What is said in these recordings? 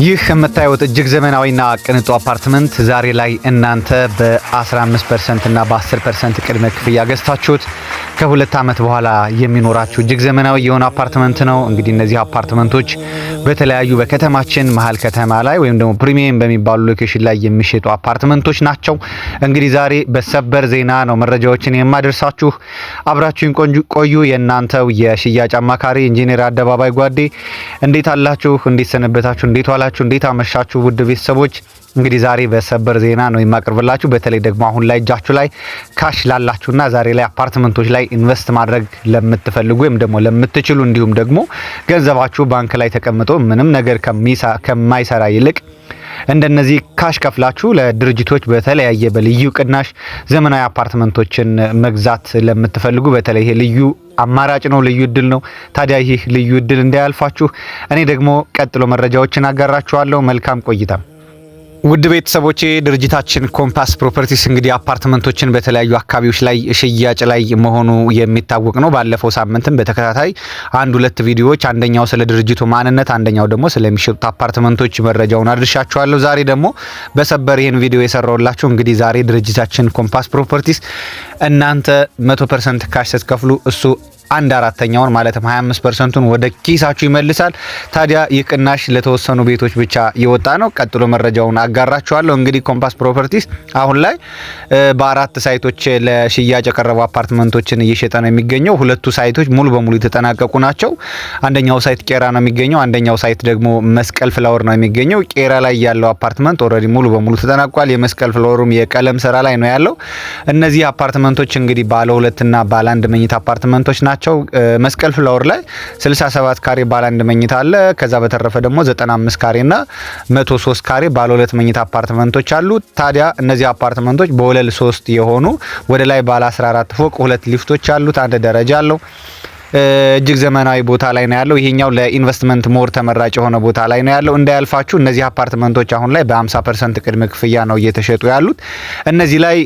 ይህ የምታዩት እጅግ ዘመናዊና ቅንጡ አፓርትመንት ዛሬ ላይ እናንተ በ15% እና በ10% ቅድመ ክፍያ ገዝታችሁት ከሁለት ዓመት በኋላ የሚኖራችሁ እጅግ ዘመናዊ የሆነ አፓርትመንት ነው። እንግዲህ እነዚህ አፓርትመንቶች በተለያዩ በከተማችን መሃል ከተማ ላይ ወይም ደግሞ ፕሪሚየም በሚባሉ ሎኬሽን ላይ የሚሸጡ አፓርትመንቶች ናቸው። እንግዲህ ዛሬ በሰበር ዜና ነው መረጃዎችን የማደርሳችሁ። አብራችሁን ቆዩ። የእናንተው የሽያጭ አማካሪ ኢንጂነር አደባባይ ጓዴ። እንዴት አላችሁ? እንዴት ሰነበታችሁ? እንዴት ዋላችሁ? እንዴት አመሻችሁ? ውድ ቤተሰቦች እንግዲህ ዛሬ በሰበር ዜና ነው የማቀርብላችሁ። በተለይ ደግሞ አሁን ላይ እጃችሁ ላይ ካሽ ላላችሁና ዛሬ ላይ አፓርትመንቶች ላይ ኢንቨስት ማድረግ ለምትፈልጉ ወይም ደግሞ ለምትችሉ እንዲሁም ደግሞ ገንዘባችሁ ባንክ ላይ ተቀምጦ ምንም ነገር ከማይሰራ ይልቅ እንደነዚህ ካሽ ከፍላችሁ ለድርጅቶች በተለያየ በልዩ ቅናሽ ዘመናዊ አፓርትመንቶችን መግዛት ለምትፈልጉ በተለይ ይሄ ልዩ አማራጭ ነው፣ ልዩ እድል ነው። ታዲያ ይህ ልዩ እድል እንዳያልፋችሁ እኔ ደግሞ ቀጥሎ መረጃዎችን አጋራችኋለሁ። መልካም ቆይታ። ውድ ቤተሰቦቼ ድርጅታችን ኮምፓስ ፕሮፐርቲስ እንግዲህ አፓርትመንቶችን በተለያዩ አካባቢዎች ላይ ሽያጭ ላይ መሆኑ የሚታወቅ ነው። ባለፈው ሳምንትም በተከታታይ አንድ ሁለት ቪዲዮዎች አንደኛው ስለ ድርጅቱ ማንነት፣ አንደኛው ደግሞ ስለሚሸጡት አፓርትመንቶች መረጃውን አድርሻችኋለሁ። ዛሬ ደግሞ በሰበር ይህን ቪዲዮ የሰራውላችሁ እንግዲህ ዛሬ ድርጅታችን ኮምፓስ ፕሮፐርቲስ እናንተ 100% ካሽ ስትከፍሉ እሱ 1/4ኛውን ማለትም 25%ን ወደ ኪሳችሁ ይመልሳል። ታዲያ ይህ ቅናሽ ለተወሰኑ ቤቶች ብቻ የወጣ ነው። ቀጥሎ መረጃውን አጋራችኋለሁ። እንግዲህ ኮምፓስ ፕሮፐርቲስ አሁን ላይ በአራት ሳይቶች ለሽያጭ የቀረቡ አፓርትመንቶችን እየሸጠ ነው የሚገኘው። ሁለቱ ሳይቶች ሙሉ በሙሉ የተጠናቀቁ ናቸው። አንደኛው ሳይት ቄራ ነው የሚገኘው፣ አንደኛው ሳይት ደግሞ መስቀል ፍላወር ነው የሚገኘው። ቄራ ላይ ያለው አፓርትመንት ኦልሬዲ ሙሉ በሙሉ ተጠናቋል። የመስቀል ፍላወሩም የቀለም ስራ ላይ ነው ያለው። እነዚህ አፓርትመንቶች እንግዲህ ባለ ሁለትና ባለ አንድ መኝታ አፓርትመንቶች ናቸው። መስቀል ፍላወር ላይ 67 ካሬ ባለ አንድ መኝታ አለ። ከዛ በተረፈ ደግሞ 95 ካሬና 103 ካሬ ባለ ሁለት መኝታ አፓርትመንቶች አሉ። ታዲያ እነዚህ አፓርትመንቶች በወለል 3 የሆኑ ወደ ላይ ባለ 14 ፎቅ ሁለት ሊፍቶች አሉት፣ አንድ ደረጃ አለው። እጅግ ዘመናዊ ቦታ ላይ ነው ያለው። ይሄኛው ለኢንቨስትመንት ሞር ተመራጭ የሆነ ቦታ ላይ ነው ያለው። እንዳያልፋችሁ እነዚህ አፓርትመንቶች አሁን ላይ በ50% ቅድመ ክፍያ ነው እየተሸጡ ያሉት። እነዚህ ላይ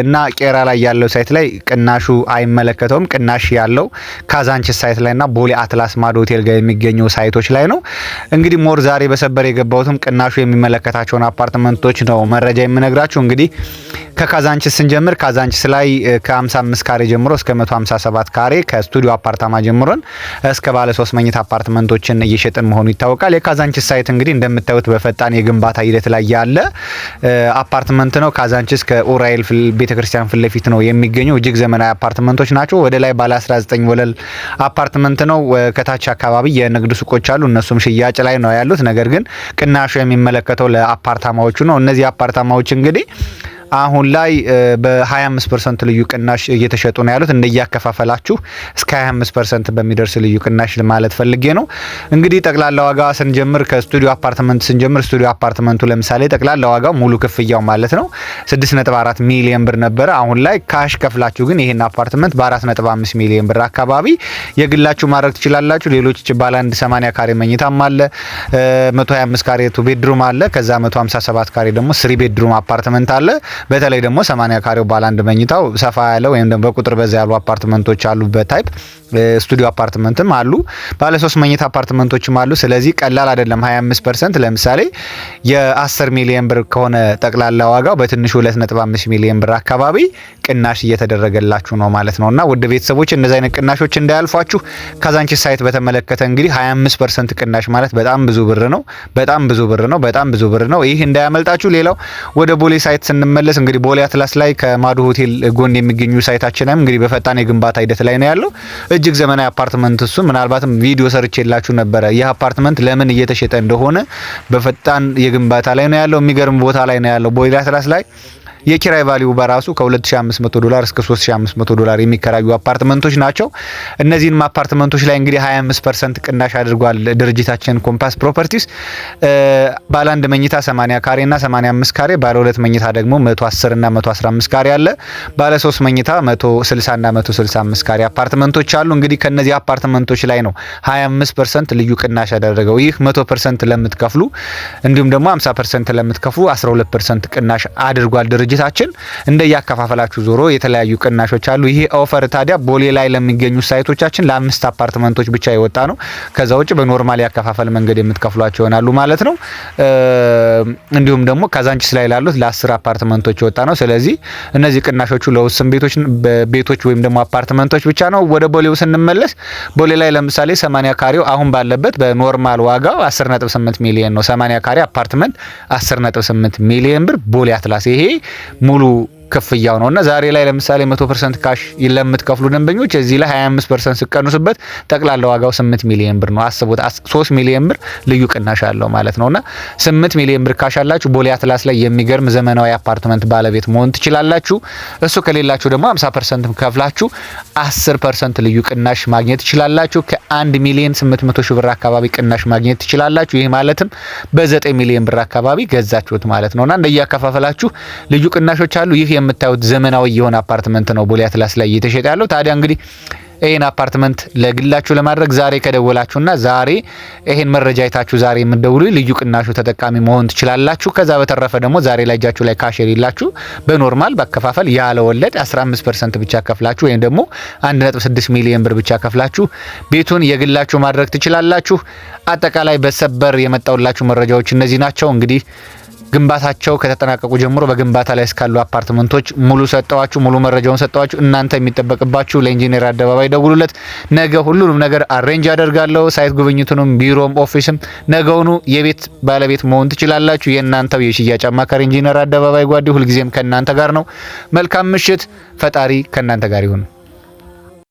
እና ቄራ ላይ ያለው ሳይት ላይ ቅናሹ አይመለከተውም። ቅናሽ ያለው ካዛንቺስ ሳይት ላይና ቦሌ አትላስ ማዶ ሆቴል ጋር የሚገኙ ሳይቶች ላይ ነው። እንግዲህ ሞር ዛሬ በሰበር የገባሁትም ቅናሹ የሚመለከታቸውን አፓርትመንቶች ነው መረጃ የምነግራችሁ። እንግዲህ ከካዛንቺስ ስንጀምር ካዛንቺስ ላይ ከ55 ካሬ ጀምሮ እስከ 157 ካሬ ከስቱዲዮ አፓርታማ ጀምሮን እስከ ባለ 3 መኝታ አፓርትመንቶችን እየሸጥን መሆኑ ይታወቃል። የካዛንቺስ ሳይት እንግዲህ እንደምታዩት በፈጣን የግንባታ ሂደት ላይ ያለ አፓርትመንት ነው። ካዛንቺስ ከኡራኤል ቤተክርስቲያን ፊት ለፊት ነው የሚገኘው። እጅግ ዘመናዊ አፓርትመንቶች ናቸው። ወደ ላይ ባለ 19 ወለል አፓርትመንት ነው። ከታች አካባቢ የንግድ ሱቆች አሉ። እነሱም ሽያጭ ላይ ነው ያሉት። ነገር ግን ቅናሹ የሚመለከተው ለአፓርታማዎቹ ነው። እነዚህ አፓርታማዎች እንግዲህ አሁን ላይ በ25% ልዩ ቅናሽ እየተሸጡ ነው ያሉት። እንደያከፋፈላችሁ እስከ 25% በሚደርስ ልዩ ቅናሽ ማለት ፈልጌ ነው። እንግዲህ ጠቅላላ ዋጋ ስንጀምር ከስቱዲዮ አፓርትመንት ስንጀምር ስቱዲዮ አፓርትመንቱ ለምሳሌ ጠቅላላ ዋጋው ሙሉ ክፍያው ማለት ነው 6.4 ሚሊዮን ብር ነበረ። አሁን ላይ ካሽ ከፍላችሁ ግን ይሄን አፓርትመንት በ4.5 ሚሊዮን ብር አካባቢ የግላችሁ ማድረግ ትችላላችሁ። ሌሎች ባለ 180 ካሬ መኝታም አለ፣ 125 ካሬ ቱ ቤድሩም አለ፣ ከዛ 157 ካሬ ደግሞ 3 ቤድሩም አፓርትመንት አለ። በተለይ ደግሞ 80 ካሬው ባለ አንድ መኝታው ሰፋ ያለ ወይም ደግሞ በቁጥር በዛ ያሉ አፓርትመንቶች አሉ። በታይፕ ስቱዲዮ አፓርትመንትም አሉ፣ ባለ 3 መኝታ አፓርትመንቶችም አሉ። ስለዚህ ቀላል አይደለም። 25% ለምሳሌ የ10 ሚሊዮን ብር ከሆነ ጠቅላላ ዋጋው በትንሹ 2.5 ሚሊዮን ብር አካባቢ ቅናሽ እየተደረገላችሁ ነው ማለት ነውና ውድ ቤተሰቦች እንደዚህ አይነት ቅናሾች እንዳያልፏችሁ። ካዛንቺስ ሳይት በተመለከተ እንግዲህ 25% ቅናሽ ማለት በጣም ብዙ ብር ነው። በጣም ብዙ ብር ነው። በጣም ብዙ ብር ነው። ይህ እንዳያመልጣችሁ። ሌላው ወደ ቦሌ ሳይት ስንመለስ እንግዲህ ቦሌ አትላስ ላይ ከማዶ ሆቴል ጎን የሚገኙ ሳይታችንም እንግዲህ በፈጣን የግንባታ ሂደት ላይ ነው ያለው። እጅግ ዘመናዊ አፓርትመንት እሱ ምናልባትም ቪዲዮ ሰርቼላችሁ ነበረ። ይህ አፓርትመንት ለምን እየተሸጠ እንደሆነ በፈጣን የግንባታ ላይ ነው ያለው። የሚገርም ቦታ ላይ ነው ያለው ቦሌ አትላስ ላይ። የኪራይ ቫልዩ በራሱ ከ$2500 እስከ $3500 የሚከራዩ አፓርትመንቶች ናቸው። እነዚህን አፓርትመንቶች ላይ እንግዲህ 25% ቅናሽ አድርጓል ድርጅታችን ኮምፓስ ፕሮፐርቲስ። ባለ አንድ መኝታ 80 ካሬ እና 85 ካሬ፣ ባለ ሁለት መኝታ ደግሞ 110 እና 115 ካሬ አለ። ባለ 3 መኝታ 160 እና 165 ካሬ አፓርትመንቶች አሉ። እንግዲህ ከነዚህ አፓርትመንቶች ላይ ነው 25% ልዩ ቅናሽ ያደረገው። ይህ 100% ለምትከፍሉ እንዲሁም ደግሞ 50% ለምትከፍሉ 12% ቅናሽ አድርጓል ድርጅታችን ድርጅታችን እንደያከፋፈላችሁ ዞሮ የተለያዩ ቅናሾች አሉ። ይሄ ኦፈር ታዲያ ቦሌ ላይ ለሚገኙ ሳይቶቻችን ለ5 አፓርትመንቶች ብቻ የወጣ ነው። ከዛ ውጭ በኖርማል ያከፋፈል መንገድ የምትከፍሏቸው ይሆናሉ ማለት ነው። እንዲሁም ደግሞ ካዛንቺስ ላይ ላሉት ለ10 አፓርትመንቶች የወጣ ነው። ስለዚህ እነዚህ ቅናሾቹ ለውስን ቤቶች ወይም ደግሞ አፓርትመንቶች ብቻ ነው። ወደ ቦሌው ስንመለስ ቦሌ ላይ ለምሳሌ 80 ካሬው አሁን ባለበት በኖርማል ዋጋው 10.8 ሚሊዮን ነው። 80 ካሬ አፓርትመንት 10.8 ሚሊዮን ብር ቦሌ አትላስ። ይሄ ሙሉ ክፍያው ነውና ዛሬ ላይ ለምሳሌ 100% ካሽ ለምትከፍሉ ደንበኞች እዚህ ላይ 25% ሲቀንሱበት ጠቅላላ ዋጋው 8 ሚሊዮን ብር ነው። አስቡት 3 ሚሊዮን ብር ልዩ ቅናሽ አለው ማለት ነውና 8 ሚሊዮን ብር ካሽ አላችሁ ቦሌ አትላስ ላይ የሚገርም ዘመናዊ አፓርትመንት ባለቤት መሆን ትችላላችሁ። እሱ ከሌላችሁ ደግሞ 50% ከፍላችሁ 10% ልዩ ቅናሽ ማግኘት ትችላላችሁ። ከ1 ሚሊዮን 800 ሺህ ብር አካባቢ ቅናሽ ማግኘት ትችላላችሁ። ይሄ ማለትም በ9 ሚሊዮን ብር አካባቢ ገዛችሁት ማለት ነውና እንደያከፋፈላችሁ ልዩ ቅናሾች አሉ። ይህ የምታዩት ዘመናዊ የሆነ አፓርትመንት ነው ቦሌ አትላስ ላይ እየተሸጠ ያለው። ታዲያ እንግዲህ ይሄን አፓርትመንት ለግላችሁ ለማድረግ ዛሬ ከደወላችሁና ዛሬ ይሄን መረጃ አይታችሁ ዛሬ የምትደውሉ ልዩ ቅናሹ ተጠቃሚ መሆን ትችላላችሁ። ከዛ በተረፈ ደግሞ ዛሬ ላይ እጃችሁ ላይ ካሽ የሌላችሁ በኖርማል ባከፋፈል ያለ ወለድ 15% ብቻ ከፍላችሁ ወይም ደግሞ 1.6 ሚሊዮን ብር ብቻ ከፍላችሁ ቤቱን የግላችሁ ማድረግ ትችላላችሁ። አጠቃላይ በሰበር የመጣውላችሁ መረጃዎች እነዚህ ናቸው። እንግዲህ ግንባታቸው ከተጠናቀቁ ጀምሮ በግንባታ ላይ እስካሉ አፓርትመንቶች ሙሉ ሰጠዋችሁ፣ ሙሉ መረጃውን ሰጠዋችሁ። እናንተ የሚጠበቅባችሁ ለኢንጂነር አደባባይ ደውሉለት። ነገ ሁሉንም ነገር አሬንጅ አደርጋለሁ። ሳይት ጉብኝቱንም ቢሮም ኦፊስም ነገውኑ የቤት ባለቤት መሆን ትችላላችሁ። የእናንተው የሽያጭ አማካሪ ኢንጂነር አደባባይ ጓዴ ሁልጊዜም ከእናንተ ጋር ነው። መልካም ምሽት። ፈጣሪ ከእናንተ ጋር ይሁን።